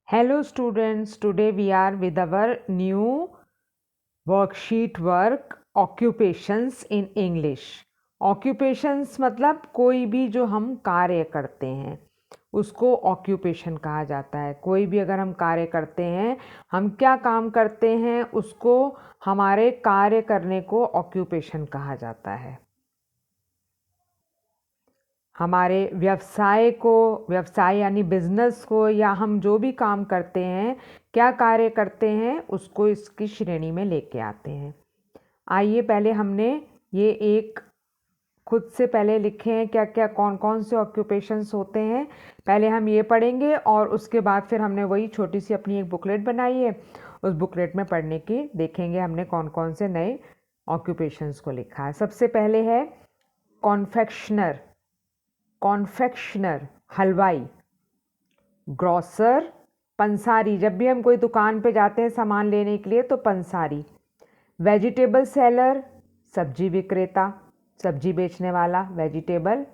Hello students, today we are with our new worksheet work occupations in English. Occupations मतलब कोई भी जो हम कार्य करते हैं उसको occupation कहा जाता है। कोई भी अगर हम कार्य करते हैं, हम क्या काम करते हैं उसको हमारे कार्य करने को occupation कहा जाता है। हमारे व्यवसाय यानी बिजनेस को या हम जो भी काम करते हैं, क्या कार्य करते हैं उसको इसकी श्रेणी में लेके आते हैं। आइए पहले हमने ये एक खुद से पहले लिखे हैं क्या क्या कौन कौन से ऑक्यूपेशंस होते हैं, पहले हम ये पढ़ेंगे और उसके बाद फिर हमने वही छोटी सी अपनी एक बुकलेट बनाई है, उस बुकलेट में पढ़ने की देखेंगे हमने कौन कौन से नए ऑक्यूपेशंस को लिखा है। सबसे पहले है कॉन्फेक्शनर, हलवाई। ग्रॉसर, पंसारी, जब भी हम कोई दुकान पे जाते हैं सामान लेने के लिए तो पंसारी। वेजिटेबल सेलर, सब्जी विक्रेता, सब्जी बेचने वाला। वेजिटेबल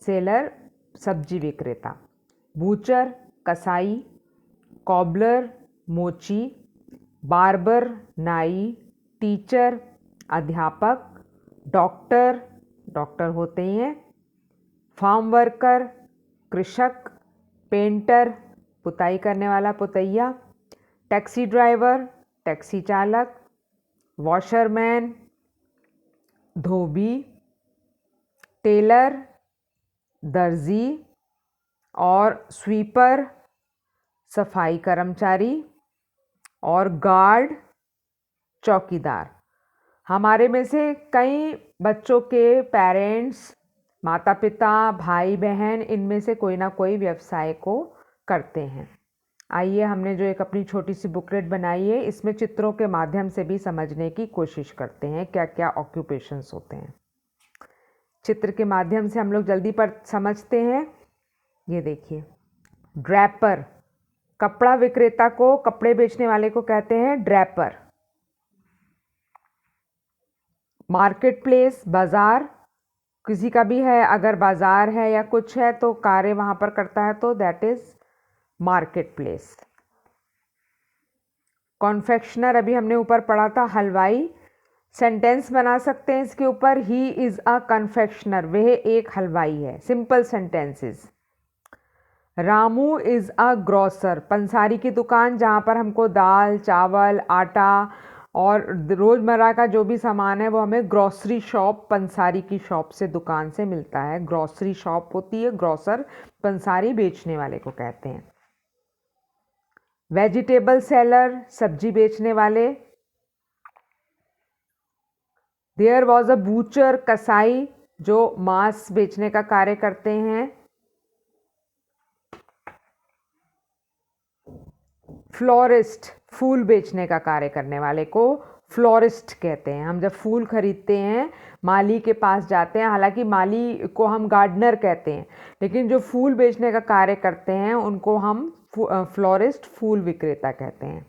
सेलर, सब्जी विक्रेता। बूचर, कसाई। कॉबलर, मोची। बार्बर, नाई। टीचर, अध्यापक। डॉक्टर होते ही हैं। फार्म वर्कर, कृषक। पेंटर, पुताई करने वाला, पुतैया। टैक्सी ड्राइवर, टैक्सी चालक। वॉशरमैन, धोबी। टेलर, दर्जी। और स्वीपर, सफाई कर्मचारी। और गार्ड, चौकीदार। हमारे में से कई बच्चों के पेरेंट्स, माता पिता, भाई बहन, इनमें से कोई ना कोई व्यवसाय को करते हैं। आइए हमने जो एक अपनी छोटी सी बुकलेट बनाई है इसमें चित्रों के माध्यम से भी समझने की कोशिश करते हैं क्या क्या ऑक्यूपेशंस होते हैं। चित्र के माध्यम से हम लोग जल्दी पर समझते हैं। ये देखिए, ड्रैपर, कपड़ा विक्रेता को, कपड़े बेचने वाले को कहते हैं ड्रैपर। मार्केट प्लेस, बाजार, किसी का भी है, अगर बाजार है या कुछ है तो कार्य वहां पर करता है तो दैट इज मार्केट प्लेस। कॉन्फेक्शनर, अभी हमने ऊपर पढ़ा था, हलवाई। सेंटेंस बना सकते हैं इसके ऊपर, ही इज अ कन्फेक्शनर, वह एक हलवाई है। Simple sentences. Ramu is a grocer, पंसारी की दुकान जहाँ पर हमको दाल, चावल, आटा और रोज़मर्रा का जो भी सामान है वो हमें ग्रॉसरी शॉप, पंसारी की शॉप से, दुकान से मिलता है। ग्रॉसरी शॉप होती है, ग्रॉसर पंसारी बेचने वाले को कहते हैं। वेजिटेबल सेलर, सब्जी बेचने वाले। देयर वॉज अ बूचर, कसाई जो मांस बेचने का कार्य करते हैं। फ्लोरिस्ट, फूल बेचने का कार्य करने वाले को फ्लोरिस्ट कहते हैं। हम जब फूल खरीदते हैं, माली के पास जाते हैं, हालांकि माली को हम गार्डनर कहते हैं, लेकिन जो फूल बेचने का कार्य करते हैं उनको हम फ्लोरिस्ट, फूल विक्रेता कहते हैं।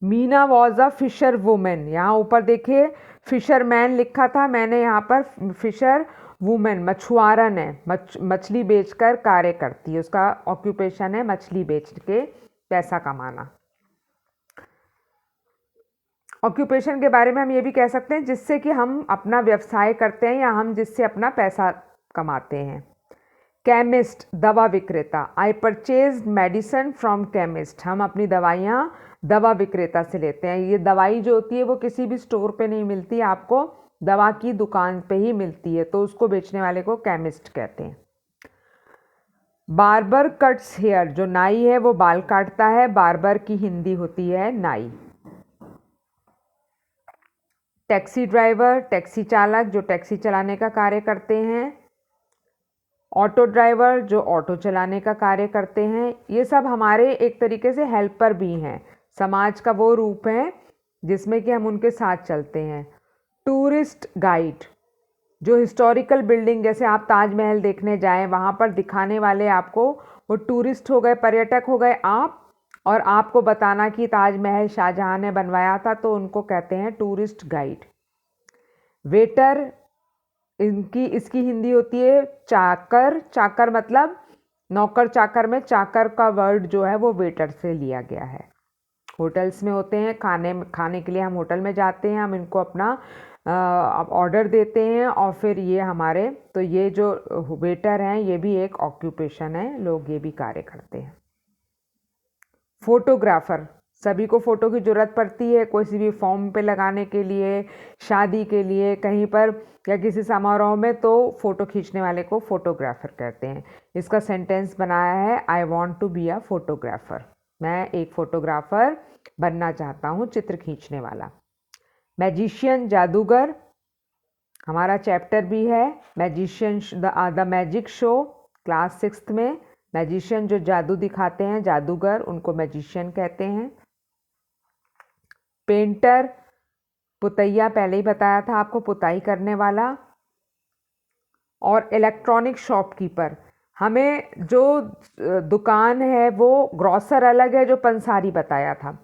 Meena was a fisher women, यहाँ ऊपर देखिए फिशरमैन लिखा था, मैंने यहाँ पर फिशर वुमेन, मछुआरन है, मछली बेचकर कार्य करती है, उसका ऑक्यूपेशन है मछली बेच के पैसा कमाना। ऑक्यूपेशन के बारे में हम ये भी कह सकते हैं जिससे कि हम अपना व्यवसाय करते हैं या हम जिससे अपना पैसा कमाते हैं। केमिस्ट, दवा विक्रेता। I purchase medicine from chemist, हम अपनी दवाइयाँ दवा विक्रेता से लेते हैं। ये दवाई जो होती है वो किसी भी स्टोर पे नहीं मिलती, आपको दवा की दुकान पे ही मिलती है, तो उसको बेचने वाले को केमिस्ट कहते हैं। बार्बर कट्स हेयर, जो नाई है वो बाल काटता है, बार्बर की हिंदी होती है नाई। टैक्सी ड्राइवर, टैक्सी चालक जो टैक्सी चलाने का कार्य करते हैं। ऑटो ड्राइवर जो ऑटो चलाने का कार्य करते हैं। ये सब हमारे एक तरीके से हेल्पर भी हैं, समाज का वो रूप है जिसमें कि हम उनके साथ चलते हैं। टूरिस्ट गाइड, जो हिस्टोरिकल बिल्डिंग, जैसे आप ताजमहल देखने जाएं वहाँ पर दिखाने वाले आपको वो टूरिस्ट हो गए, पर्यटक हो गए आप, और आपको बताना कि ताजमहल शाहजहां ने बनवाया था, तो उनको कहते हैं टूरिस्ट गाइड। वेटर, इसकी हिंदी होती है चाकर, चाकर मतलब नौकर चाकर में चाकर का वर्ड जो है वो वेटर से लिया गया है। होटल्स में होते हैं, खाने के लिए हम होटल में जाते हैं, हम इनको अपना ऑर्डर देते हैं और फिर ये हमारे, तो ये जो वेटर हैं ये भी एक ऑक्यूपेशन है, लोग ये भी कार्य करते हैं। फोटोग्राफर, सभी को फ़ोटो की ज़रूरत पड़ती है, किसी भी फॉर्म पे लगाने के लिए, शादी के लिए, कहीं पर या किसी समारोह में, तो फ़ोटो खींचने वाले को फोटोग्राफर कहते हैं। इसका सेंटेंस बनाया है, I want to be a photographer, मैं एक फ़ोटोग्राफ़र बनना चाहता हूँ, चित्र खींचने वाला। मैजिशियन, जादूगर, हमारा चैप्टर भी है magician the magic show, class 6 में। मैजिशियन जो जादू दिखाते हैं, जादूगर, उनको मैजिशियन कहते हैं। पेंटर, पुतैया, पहले ही बताया था आपको, पुताई करने वाला। और इलेक्ट्रॉनिक शॉपकीपर, हमें जो दुकान है वो ग्रॉसर अलग है, जो पंसारी बताया था।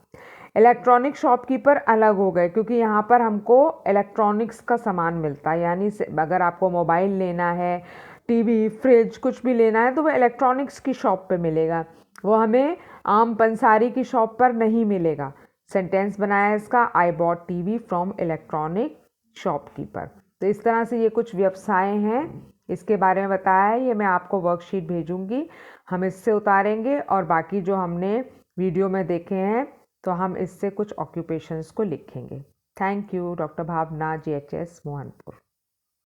इलेक्ट्रॉनिक शॉपकीपर अलग हो गए, क्योंकि यहाँ पर हमको इलेक्ट्रॉनिक्स का सामान मिलता है, यानी अगर आपको मोबाइल लेना है, टीवी, फ्रिज, कुछ भी लेना है तो वो इलेक्ट्रॉनिक्स की शॉप पे मिलेगा, वो हमें आम पंसारी की शॉप पर नहीं मिलेगा। सेंटेंस बनाया इसका, I bought TV from electronic shopkeeper. तो इस तरह से ये कुछ व्यवसाय हैं, इसके बारे में बताया है। ये मैं आपको वर्कशीट भेजूंगी, हम इससे उतारेंगे और बाकी जो हमने वीडियो में देखे हैं तो हम इससे कुछ ऑक्यूपेशंस को लिखेंगे। Thank you. Doctor Bhavana, JHS Mohanpur.